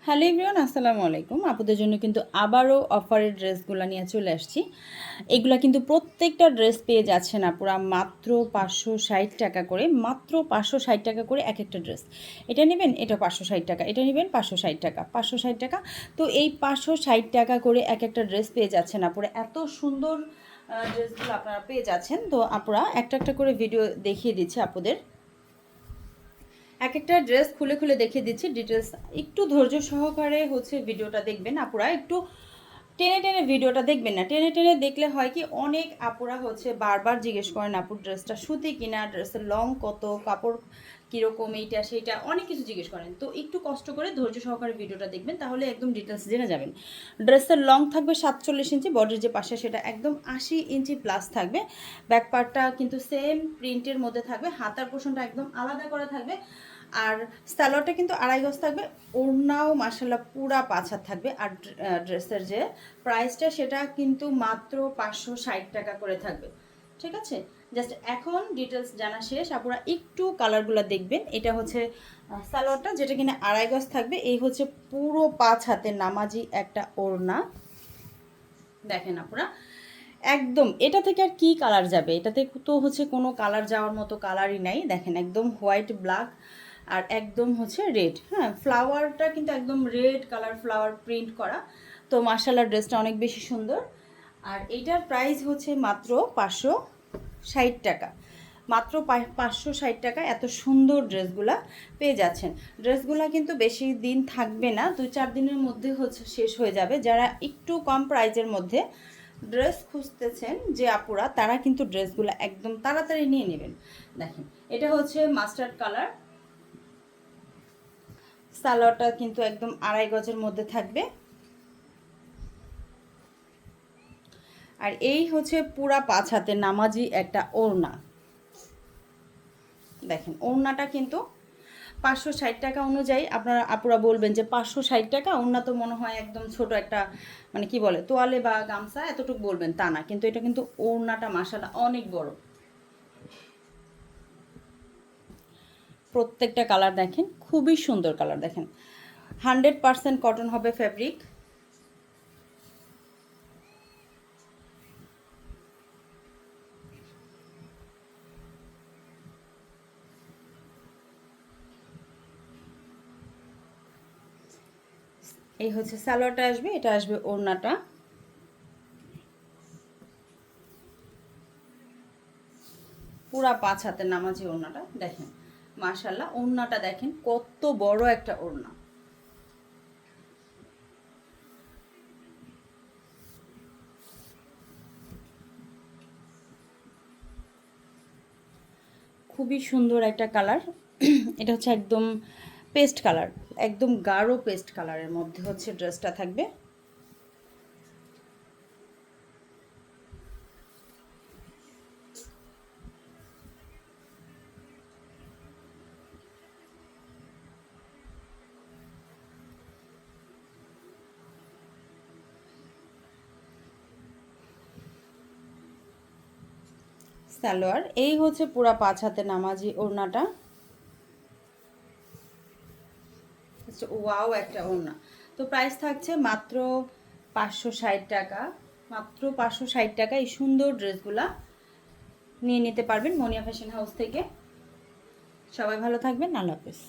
Hello everyone, আসসালামু আলাইকুম। আপুদের জন্য কিন্তু আবারও অফারের ড্রেসগুলো নিয়ে চলে আসছি। এগুলা কিন্তু প্রত্যেকটা ড্রেস পেয়ে যাচ্ছেন আপুরা মাত্র 560 টাকা করে, মাত্র 560 টাকা করে এক একটা ড্রেস। এটা নেবেন, এটা 560 টাকা, এটা নেবেন 560 টাকা, 560 টাকা। তো এই 560 টাকা করে এক একটা ড্রেস পেয়ে যাচ্ছেন আপুরা। এত সুন্দর ড্রেসগুলো আপনারা পেয়ে যাচ্ছেন। তো আপুরা একটা একটা করে ভিডিও দেখিয়ে দিচ্ছে আপুদের। এক একটা ড্রেস খুলে খুলে দেখিয়ে দিচ্ছি ডিটেলস। একটু ধৈর্য সহকারে ভিডিওটা দেখবেন আপুরা। একটু টেনে টেনে ভিডিওটা দেখবেন না। টেনে টেনে দেখলে হয় কি, অনেক আপুরা বারবার জিজ্ঞেস করেন আপুর ড্রেসটা সুতি কিনা, ড্রেসের লং কত, কাপড় কীরকম, এইটা সেইটা অনেক কিছু জিজ্ঞেস করেন। তো একটু কষ্ট করে ধৈর্য সহকারে ভিডিওটা দেখবেন, তাহলে একদম ডিটেলস জেনে যাবেন। ড্রেসের লং থাকবে 47 ইঞ্চি, বডির যে পাশে সেটা একদম 80 ইঞ্চি প্লাস থাকবে। ব্যাক পার্টটা কিন্তু সেম প্রিন্টের মধ্যে থাকবে, হাতার পোর্শনটা একদম আলাদা করা থাকবে। আর সালোয়ারটা কিন্তু 2.5 গজ থাকবে। ওড়নাও মাশাআল্লাহ পুরা 5 হাত থাকবে। আর ড্রেসের যে প্রাইসটা সেটা কিন্তু মাত্র 560 টাকা করে থাকবে। ঠিক আছে, জাস্ট এখন ডিটেলস জানা শেষ। আপনারা একটু কালারগুলো দেখবেন। এটা হচ্ছে সালোয়ারটা, যেটা কিনা 2.5 গজ থাকবে। এই হচ্ছে পুরো 5 হাতের নামাজি একটা ওড়না। দেখেন আপনারা, একদম এটা থেকে আর কি কালার যাবে? এটাতে তো কোনো কালার যাওয়ার মতো কালারই নাই। দেখেন একদম হোয়াইট ব্ল্যাক আর একদম রেড। হ্যাঁ, ফ্লাওয়ারটা কিন্তু একদম রেড কালার ফ্লাওয়ার প্রিন্ট করা। তো মাশাআল্লাহ ড্রেসটা অনেক বেশি সুন্দর। আর এইটার প্রাইস মাত্র 560 টাকা। মাত্র 560 টাকা এত সুন্দর ড্রেসগুলা পেয়ে যাচ্ছেন। ড্রেসগুলা কিন্তু বেশি দিন থাকবে না, 2-4 দিনের মধ্যে শেষ হয়ে যাবে। যারা একটু কম প্রাইজের মধ্যে ড্রেস খুঁজতেছেন যে আপুরা, তারা কিন্তু ড্রেসগুলো একদম তাড়াতাড়ি নিয়ে নেবেন। দেখেন এটা মাস্টার্ড কালার। সালোয়ারটা কিন্তু একদম 2.5 গজের মধ্যে থাকবে। আর এই পুরা 5 হাতের নামাজি একটা ওড়না। দেখেন ওড়নাটা কিন্তু 560 টাকা অনুযায়ী আপনারা আপুরা বলবেন যে 560 টাকা ওড়না, তো মনে হয় একদম ছোট একটা মানে কি বলে তোয়ালে বা গামছা এতটুকু বলবেন, তা না, কিন্তু এটা কিন্তু ওড়নাটা মাশাআল্লাহ অনেক বড়। প্রত্যেকটা কালার দেখেন, খুবই সুন্দর কালার। দেখেন 100% কটন হবে ফ্যাব্রিক। এই সালোয়ারটা আসবে, এটা আসবে ওড়নাটা। পুরা 5 হাতের নামাজি ওড়নাটা। দেখেন মাশাআল্লাহ ওড়নাটা দেখেন কত বড় একটা ওড়না। খুবই সুন্দর একটা কালার। এটা একদম পেস্ট কালার, একদম গাঢ় পেস্ট কালারের মধ্যে ড্রেসটা থাকবে। সালোয়ার এই পুরা 5 হাতে নামাজি ওড়নাটা। ওয়াও একটা ওড়না। তো প্রাইস থাকছে মাত্র 560 টাকা। মাত্র 560 টাকা এই সুন্দর ড্রেসগুলা নিয়ে নিতে পারবেন মনিয়া ফ্যাশন হাউস থেকে। সবাই ভালো থাকবেন, আল্লাহ হাফেজ।